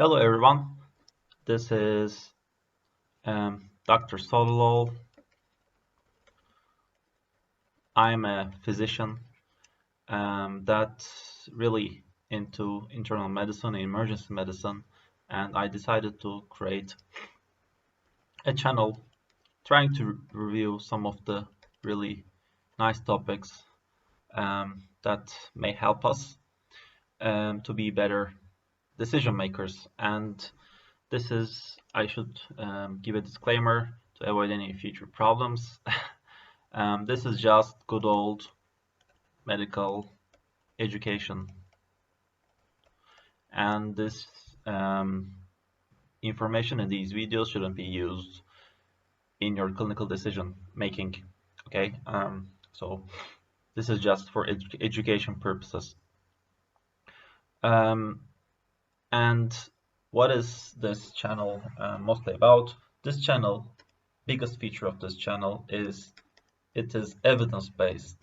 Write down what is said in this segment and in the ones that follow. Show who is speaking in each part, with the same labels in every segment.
Speaker 1: Hello everyone, this is DrSotalol's. I'm a physician that's really into internal medicine and emergency medicine, and I decided to create a channel trying to review some of the really nice topics that may help us to be better decision makers. And this is, I should give a disclaimer to avoid any future problems. This is just good old medical education, and this um, information in these videos shouldn't be used in your clinical decision making. Okay, so this is just for education purposes. Um, and what is this channel mostly about? This channel, biggest feature of this channel is it is evidence-based.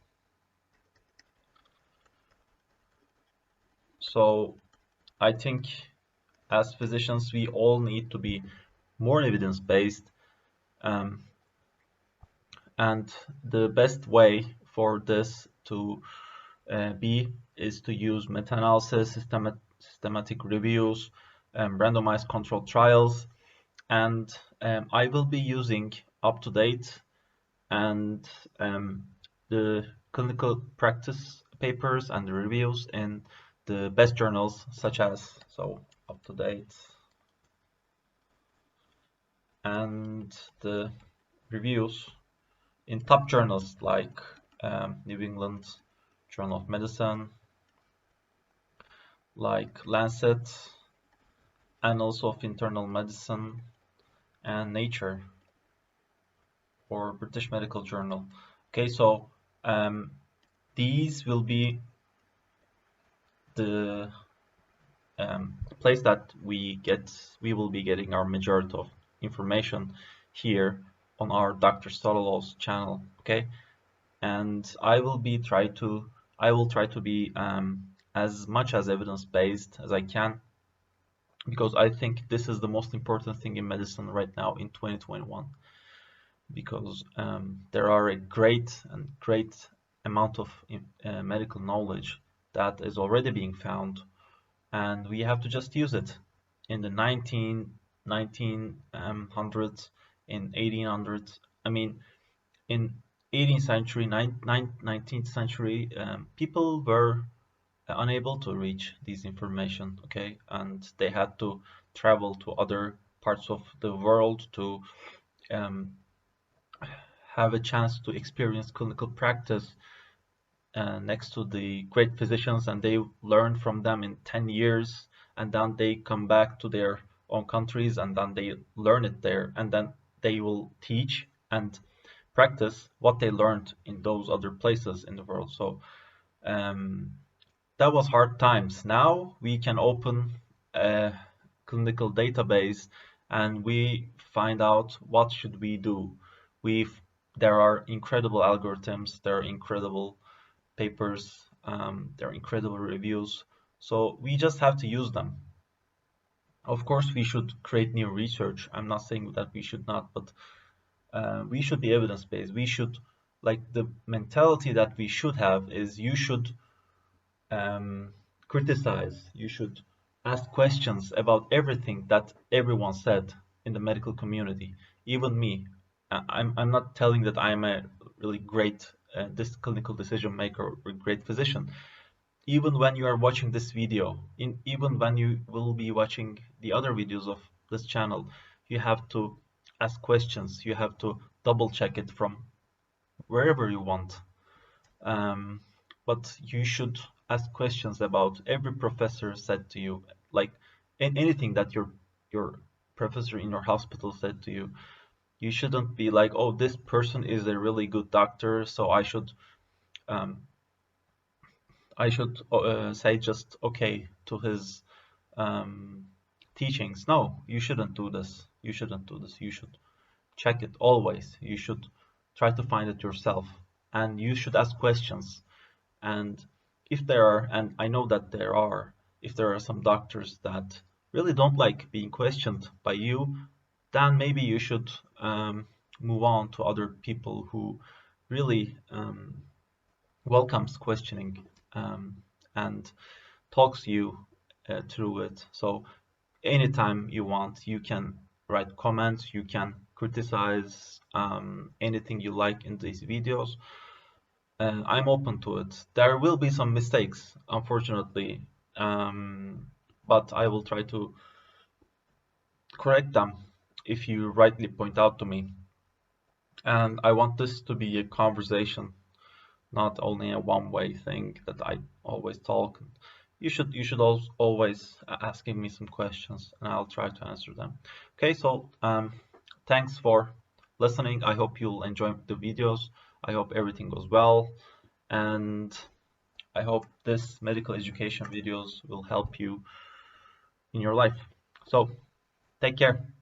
Speaker 1: So I think as physicians, we all need to be more evidence-based, um, and the best way for this to be is to use meta-analysis, systematic reviews, randomized controlled trials, and I will be using up-to-date and the clinical practice papers and the reviews in the best journals, such as up-to-date and the reviews in top journals like New England Journal of Medicine, like Lancet, Annals of Internal Medicine, and Nature or British Medical Journal. Okay, so these will be the place that we will be getting our majority of information here on our DrSotalol's channel. Okay, and I will try to be as much as evidence-based as I can, because I think this is the most important thing in medicine right now in 2021, because there are a great amount of medical knowledge that is already being found, and we have to just use it. In the 1900s, in 1800s, I mean, in 18th century, 19th century, people were unable to reach this information, okay, and they had to travel to other parts of the world to um, have a chance to experience clinical practice next to the great physicians, and they learn from them in 10 years, and then they come back to their own countries, and then they learn it there, and then they will teach and practice what they learned in those other places in the world. So um, that was hard times. Now we can open a clinical database and we find out what should we do. There are incredible algorithms, there are incredible papers, there are incredible reviews. So we just have to use them. Of course, we should create new research. I'm not saying that we should not, but we should be evidence-based. We should, like, the mentality that we should have is you should criticize, you should ask questions about everything that everyone said in the medical community, even me. I'm not telling that I'm a really great this clinical decision maker or great physician. Even when you are watching this video, even when you will be watching the other videos of this channel, you have to ask questions, you have to double check it from wherever you want. But you should ask questions about every professor said to you, like anything that your professor in your hospital said to you. You shouldn't be like, oh, this person is a really good doctor, so um, I should say just okay to his um, teachings. No, you shouldn't do this. You shouldn't do this. You should check it always. You should try to find it yourself, and you should ask questions. And if there are, and I know that there are, if there are some doctors that really don't like being questioned by you, then maybe you should move on to other people who really welcomes questioning and talks you through it. So anytime you want, you can write comments, you can criticize anything you like in these videos. I'm open to it. There will be some mistakes, unfortunately, but I will try to correct them if you rightly point out to me. And I want this to be a conversation, not only a one-way thing that I always talk. You should also always asking me some questions, and I'll try to answer them. Okay, so thanks for listening. I hope you'll enjoy the videos. I hope everything goes well, and I hope this medical education videos will help you in your life. So take care.